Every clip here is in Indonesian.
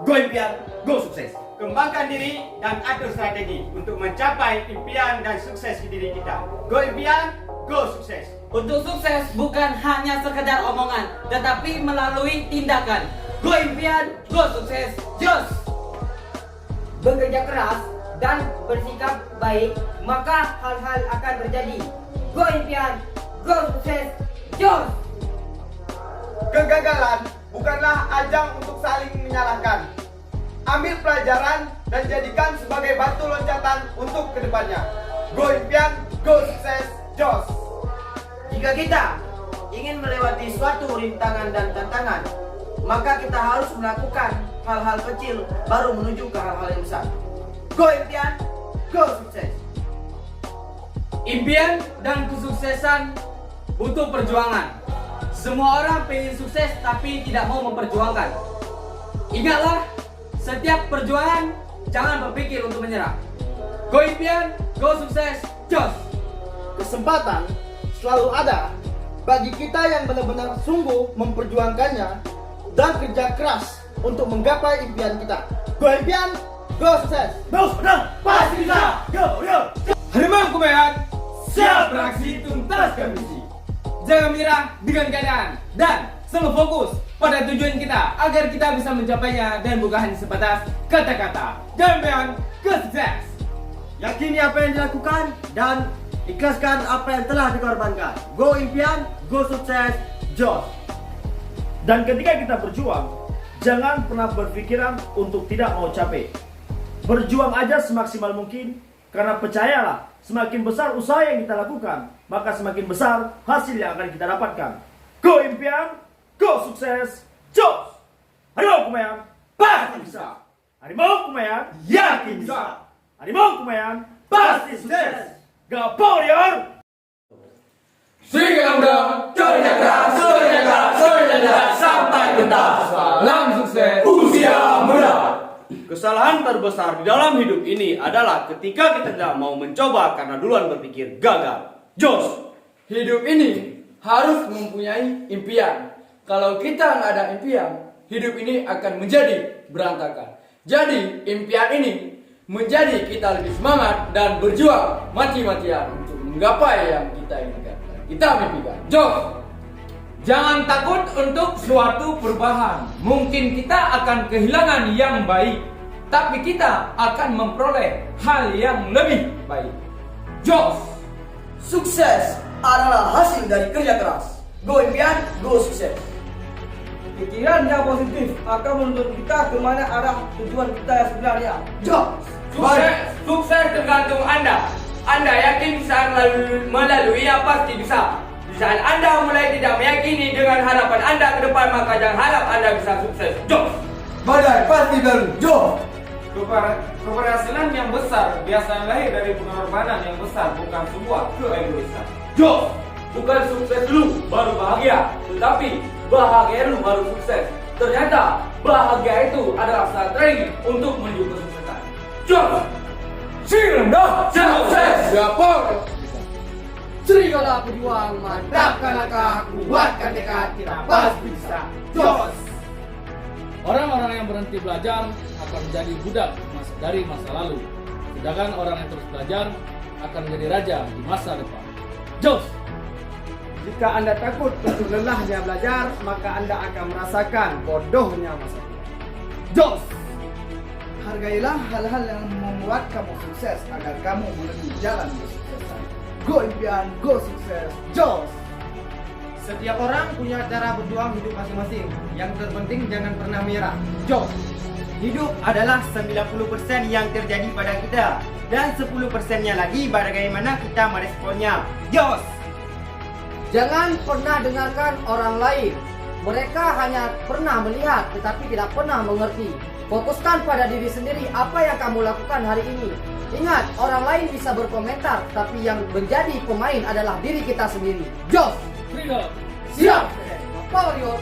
Go impian, go sukses. Kembangkan diri dan atur strategi untuk mencapai impian dan sukses di diri kita. Go impian, go sukses. Untuk sukses bukan hanya sekedar omongan, tetapi melalui tindakan. Go impian, go sukses, jos! Bekerja keras dan bersikap baik, maka hal-hal akan terjadi. Go impian, go sukses, jos! Kegagalan bukanlah ajang untuk saling menyalahkan. Ambil pelajaran dan jadikan sebagai batu loncatan untuk kedepannya. Go impian, go sukses, jos! Jika kita ingin melewati suatu rintangan dan tantangan, maka kita harus melakukan hal-hal kecil baru menuju ke hal-hal yang besar. Go impian, go sukses. Impian dan kesuksesan butuh perjuangan. Semua orang pengen sukses tapi tidak mau memperjuangkan. Ingatlah, setiap perjuangan jangan berpikir untuk menyerah. Go impian, go sukses, jos! Kesempatan selalu ada bagi kita yang benar-benar sungguh memperjuangkannya dan kerja keras untuk menggapai impian kita. Go impian, go sukses. Go pedang, pasti bisa. Go, yo. Harimau Kumayan, siap beraksi tuntaskan misi. Jangan menyerah dengan keadaan dan selalu fokus pada tujuan kita agar kita bisa mencapainya dan bukan hanya sebatas kata-kata. Impian, go sukses. Yakini apa yang dilakukan dan ikhlaskan apa yang telah dikorbankan. Go impian, go sukses, jos! Dan ketika kita berjuang, jangan pernah berpikiran untuk tidak mau capek. Berjuang aja semaksimal mungkin, karena percayalah, semakin besar usaha yang kita lakukan, maka semakin besar hasil yang akan kita dapatkan. Go impian, go sukses, jos! Harimau Kumayan, pasti bisa! Harimau Kumayan, yakin bisa! Harimau Kumayan, pasti sukses! Go Warrior! Sehingga muda, kerja keras, sampai tuntas. Salam sukses usia muda. Kesalahan terbesar di dalam hidup ini adalah ketika kita tidak mau mencoba karena duluan berpikir gagal. Jos! Hidup ini harus mempunyai impian. Kalau kita nggak ada impian, hidup ini akan menjadi berantakan. Jadi impian ini menjadi kita lebih semangat dan berjuang mati-matian untuk menggapai yang kita inginkan, kita mimpikan. Jos! Jangan takut untuk suatu perubahan. Mungkin kita akan kehilangan yang baik, tapi kita akan memperoleh hal yang lebih baik. Jos! Sukses adalah hasil dari kerja keras. Go impian, go sukses. Pikiran yang positif akan menuntun kita kemana arah tujuan kita yang sebenarnya. Jos! Sukses tergantung Anda. Anda yakin bisa melaluinya pasti bisa. Di saat Anda mulai tidak meyakini dengan harapan Anda ke depan, maka jangan harap Anda bisa sukses. Jos! Badai pasti berlalu. Jos! Keberhasilan yang besar biasanya lahir dari pengorbanan yang besar, bukan sebuah keegoisan. Jos! Bukan sukses dulu baru bahagia, tetapi bahagia dulu baru sukses. Ternyata bahagia itu adalah strategi untuk menuju kesuksesan. Jos! Sirenda Sukses! Gapor! Serigala pejuang, mantapkan langkah, kuatkan tekad, kita pasti bisa. Jos! Orang-orang yang berhenti belajar akan menjadi budak dari masa lalu. Sedangkan orang yang terus belajar akan menjadi raja di masa depan. Jos! Jika Anda takut untuk lelahnya belajar, maka Anda akan merasakan bodohnya masa tua. Jos! Hargailah hal-hal yang membuat kamu sukses agar kamu menemui jalan kesuksesan. Go impian, go sukses, jos! Setiap orang punya cara berjuang hidup masing-masing. Yang terpenting jangan pernah menyerah. Jos! Hidup adalah 90% yang terjadi pada kita, dan 10%-nya lagi bagaimana kita meresponnya. Jos! Jangan pernah dengarkan orang lain. Mereka hanya pernah melihat tetapi tidak pernah mengerti. Fokuskan pada diri sendiri apa yang kamu lakukan hari ini. Ingat, orang lain bisa berkomentar, tapi yang menjadi pemain adalah diri kita sendiri. Jos! Freedom! Siap! Power your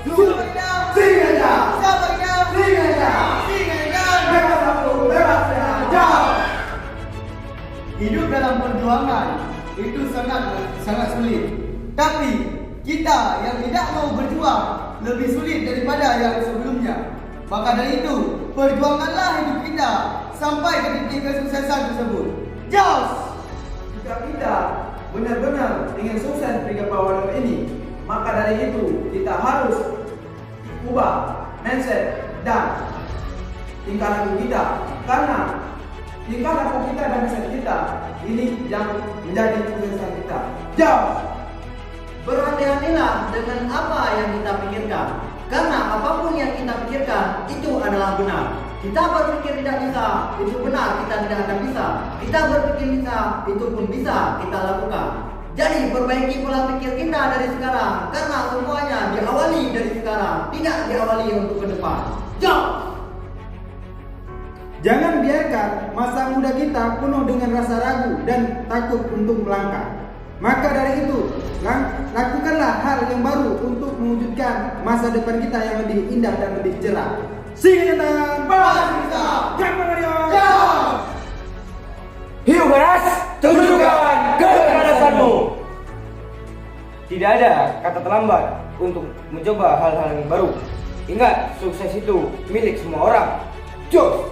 Hidup dalam perjuangan itu sangat sulit. Tapi kita yang tidak mau berjuang lebih sulit daripada yang sebelumnya. Maka dari itu, perjuanganlah hidup kita sampai ke titik kesuksesan tersebut. Jos! Jika kita benar-benar ingin sukses 3 power ini, maka dari itu kita harus ubah mindset dan tingkah laku kita, karena tingkah laku kita dan mindset kita ini yang menjadi kesuksesan kita. Jos! Berhati-hatilah dengan apa yang kita pikirkan, karena apapun yang kita pikirkan itu adalah benar. Kita berpikir tidak bisa, itu benar, kita tidak akan bisa. Kita berpikir bisa, itu pun bisa kita lakukan. Jadi perbaiki pola pikir kita dari sekarang, karena semuanya diawali dari sekarang, tidak diawali untuk ke depan. Jom! Jangan biarkan masa muda kita penuh dengan rasa ragu dan takut untuk melangkah. Maka dari itu, lakukanlah hal yang baru untuk mewujudkan masa depan kita yang lebih indah dan lebih cerah. Singkatan pasti bisa. Jangan Mario. Hiu keras, tunjukkan kecerdasanmu. Tidak ada kata terlambat untuk mencoba hal-hal yang baru. Ingat, sukses itu milik semua orang. Jos!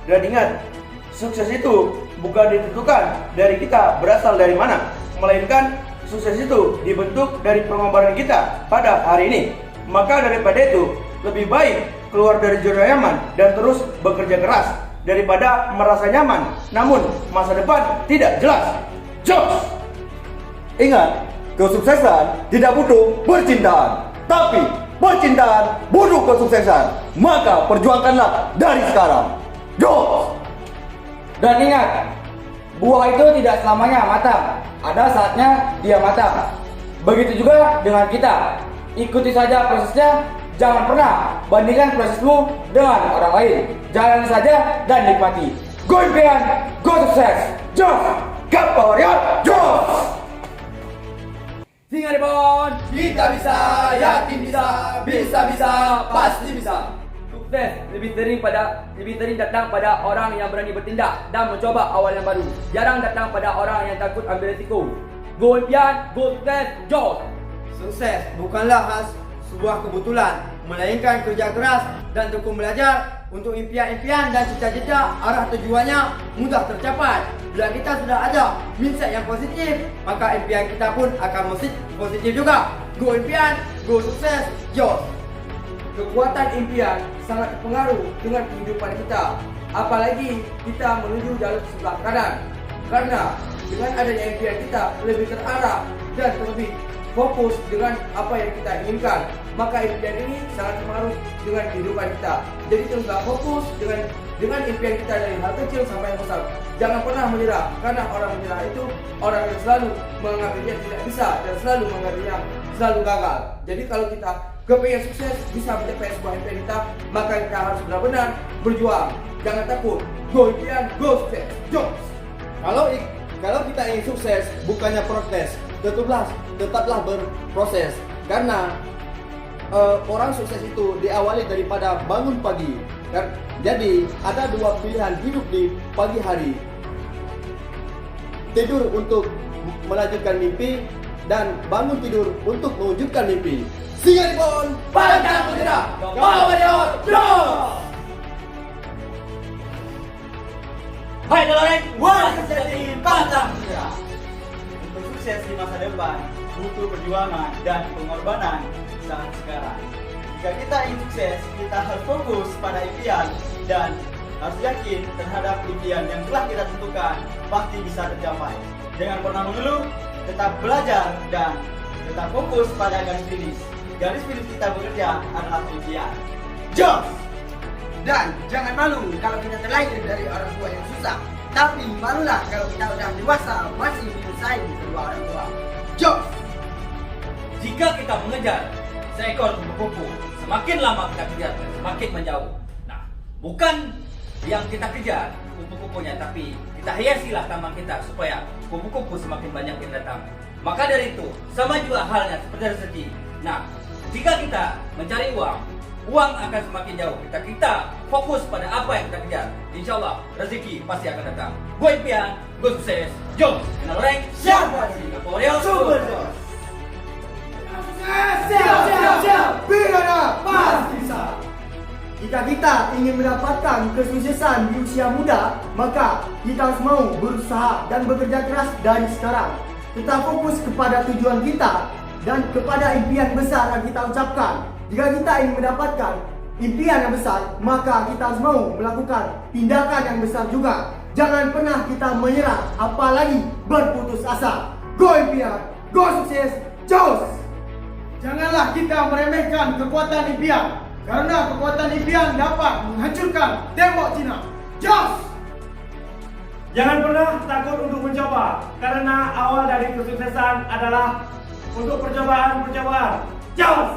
Dan ingat, sukses itu bukan ditentukan dari kita berasal dari mana, melainkan sukses itu dibentuk dari pengorbanan kita pada hari ini. Maka daripada itu, lebih baik keluar dari zona nyaman dan terus bekerja keras daripada merasa nyaman namun masa depan tidak jelas. Jos! Ingat, kesuksesan tidak butuh percintaan, tapi percintaan butuh kesuksesan. Maka perjuangkanlah dari sekarang. Jos! Dan ingat, buah itu tidak selamanya matang. Ada saatnya dia matang. Begitu juga dengan kita. Ikuti saja prosesnya. Jangan pernah bandingkan prosesmu dengan orang lain. Jalani saja dan nikmati. Go impian, go sukses. Jos! Gampang Warrior, Jos! Singa Ribon, kita bisa, yakin bisa, bisa, pasti bisa. Sukses lebih sering datang pada orang yang berani bertindak dan mencoba awal yang baru. Jarang datang pada orang yang takut ambil risiko. Go impian, go sukses, Jos! Sukses bukanlah sebuah kebetulan, melainkan kerja keras dan tekun belajar untuk impian-impian dan cita-cita. Arah tujuannya mudah tercapai. Bila kita sudah ada mindset yang positif, maka impian kita pun akan positif juga. Go impian, go sukses, Jos! Kekuatan impian sangat berpengaruh dengan kehidupan kita, apalagi kita menuju jalur sebelah kanan. Karena dengan adanya impian kita lebih terarah dan lebih fokus dengan apa yang kita inginkan, maka impian ini sangat berpengaruh dengan kehidupan kita. Jadi teruslah fokus dengan impian kita dari hal kecil sampai yang besar. Jangan pernah menyerah, karena orang menyerah itu orang yang selalu menganggapnya tidak bisa dan selalu menganggapnya selalu gagal. Jadi kalau kita kepingin sukses, bisa mencapai sebuah impian kita, maka kita harus benar-benar berjuang. Jangan takut. Go impian, go sukses. Jos! Kalau kita ingin sukses, bukannya protes, tetaplah berproses. Karena orang sukses itu diawali daripada bangun pagi. Jadi ada 2 pilihan hidup di pagi hari: tidur untuk melanjutkan mimpi dan bangun tidur untuk mewujudkan mimpi. Singa Ribon, pantang menyerah, Power Warrior, Jos! Hai Loreng, waras jadi pantang menyerah. Untuk sukses di masa depan, butuh perjuangan dan pengorbanan saat sekarang. Jika kita ingin sukses, kita harus fokus pada impian dan harus yakin terhadap impian yang telah kita tentukan pasti bisa tercapai. Jangan pernah mengeluh, tetap belajar dan tetap fokus pada garis finish. Garis finish kita bekerja adalah impian. Jos! Dan jangan malu kalau kita terlahir dari orang tua yang susah. Tapi malulah kalau kita sudah dewasa masih menyusahkan kedua orang tua. Jos! Jika kita mengejar seekor kupu-kupu, semakin lama kita kejar, semakin menjauh. Nah, bukan yang kita kejar kupu-kupunya, tapi kita hiasilah taman kita supaya kupu-kupu semakin banyak yang datang. Maka dari itu, sama juga halnya seperti rezeki. Nah, jika kita mencari uang akan semakin jauh. Kita fokus pada apa yang kita kejar. Insya Allah rezeki pasti akan datang. Gue impian, gue sukses. Jom, kenal rank, siapa sih? Warrior Super Jos. Siap! Pirana pasti bisa. Jika kita ingin mendapatkan kesuksesan di usia muda, maka kita harus mau berusaha dan bekerja keras dari sekarang. Tetap fokus kepada tujuan kita dan kepada impian besar yang kita ucapkan. Jika kita ingin mendapatkan impian yang besar, maka kita harus mau melakukan tindakan yang besar juga. Jangan pernah kita menyerah, apalagi berputus asa. Go impian, go sukses, jos! Janganlah kita meremehkan kekuatan impian, karena kekuatan impian dapat menghancurkan tembok Cina. Jos! Jangan pernah takut untuk mencoba, karena awal dari kesuksesan adalah untuk percobaan-percobaan. Jos!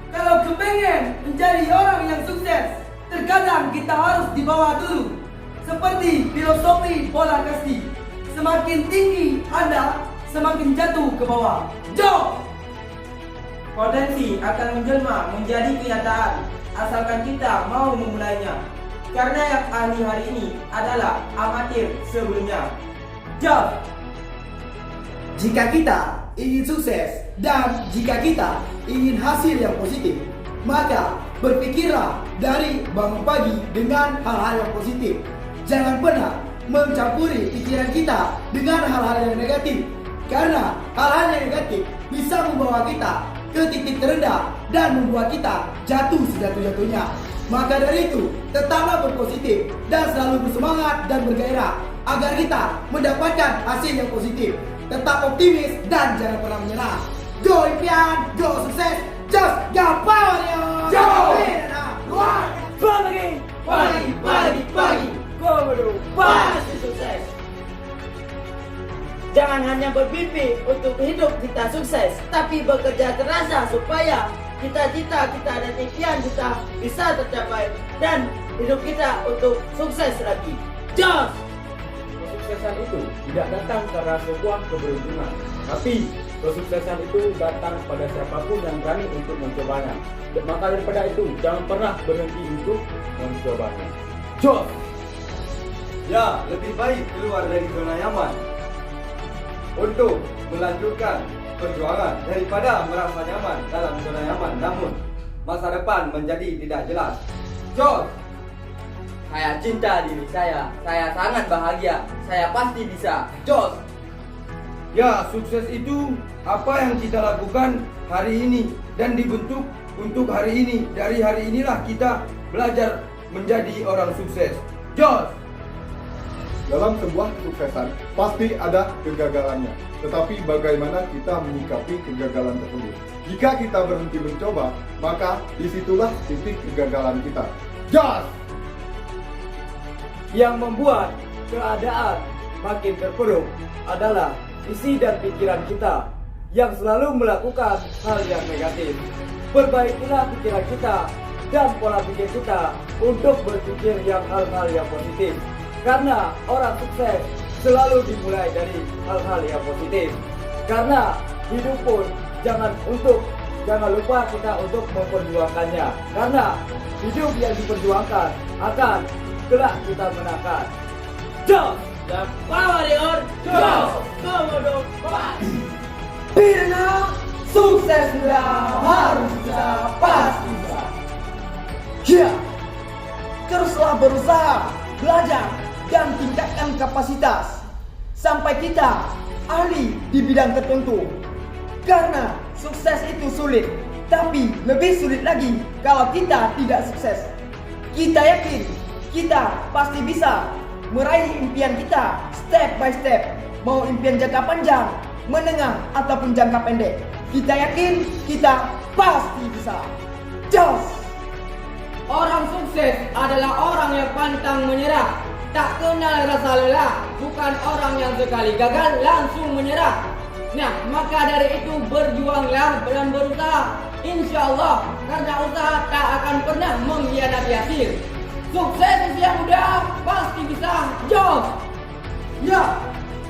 Kalau kepengen menjadi orang yang sukses, terkadang kita harus dibawa dulu. Seperti filosofi bola kasti. Semakin tinggi Anda, semakin jatuh ke bawah. Jauh! Potensi akan menjelma menjadi kenyataan asalkan kita mau memulainya. Karena yang ahli hari ini adalah amatir sebelumnya. Jauh! Jika kita ingin sukses dan jika kita ingin hasil yang positif, maka berpikirlah dari bangun pagi dengan hal-hal yang positif. Jangan pernah mencampuri pikiran kita dengan hal-hal yang negatif, karena hal-hal yang negatif bisa membawa kita ke titik terendah dan membuat kita jatuh sejatuh-jatuhnya. Maka dari itu, tetaplah berpositif dan selalu bersemangat dan bergairah agar kita mendapatkan hasil yang positif. Tetap optimis dan jangan pernah menyerah. Go impian, go sukses, just go power yo! Go! Pagi. Pasti sukses. Jangan hanya bermimpi untuk hidup kita sukses, tapi bekerja keras supaya cita-cita kita dan impian kita bisa tercapai dan hidup kita untuk sukses lagi. Jos! Kesuksesan itu tidak datang karena sebuah keberuntungan, tapi kesuksesan itu datang pada siapapun yang berani untuk mencobanya. Maka daripada itu, jangan pernah berhenti untuk mencobanya. Jos! Ya, lebih baik keluar dari zona nyaman untuk melanjutkan perjuangan daripada merasa nyaman dalam zona nyaman namun masa depan menjadi tidak jelas. Jos! Saya cinta diri saya sangat bahagia, saya pasti bisa. Jos! Ya, sukses itu apa yang kita lakukan hari ini dan dibentuk untuk hari ini. Dari hari inilah kita belajar menjadi orang sukses. Jos! Dalam sebuah kesuksesan pasti ada kegagalannya, tetapi bagaimana kita menyikapi kegagalan tersebut. Jika kita berhenti mencoba, maka disitulah titik kegagalan kita. Jos! Yang membuat keadaan makin terpuruk adalah isi dan pikiran kita yang selalu melakukan hal yang negatif. Perbaikilah pikiran kita dan pola pikir kita untuk berpikir yang hal-hal yang positif. Karena orang sukses selalu dimulai dari hal-hal yang positif. Karena hidup pun jangan lupa kita untuk memperjuangkannya. Karena hidup yang diperjuangkan akan kelak kita menangkan. Jos! Dan power your Jos! Komodo Pirna, sukses muda harus bisa, pasti bisa. Ya, teruslah berusaha, belajar, dan tingkatkan kapasitas sampai kita ahli di bidang tertentu. Karena sukses itu sulit, tapi lebih sulit lagi kalau kita tidak sukses. Kita yakin kita pasti bisa meraih impian kita step by step, mau impian jangka panjang, menengah ataupun jangka pendek. Kita yakin kita pasti bisa. Jos! Orang sukses adalah orang yang pantang menyerah, tak kenal rasa lelah, bukan orang yang sekali gagal langsung menyerah. Nah, maka dari itu berjuanglah dan berusaha. Insya Allah, karena usaha tak akan pernah mengkhianati hasil. Sukses usia muda pasti bisa. Jos! Ya,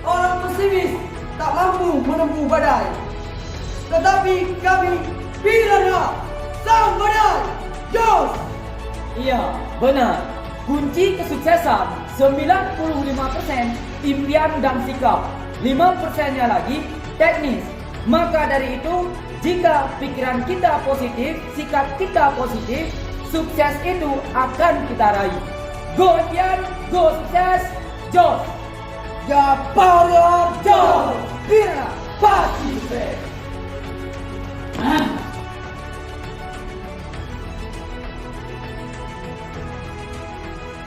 orang pesimis tak mampu menempuh badai, tetapi kami Pirana sang badai. Jos! Iya, benar. Kunci kesuksesan 95% impian dan sikap, 5%-nya lagi teknis. Maka dari itu, jika pikiran kita positif, sikap kita positif, sukses itu akan kita raih. Go impian, go sukses, Jos! Ya Power Jos!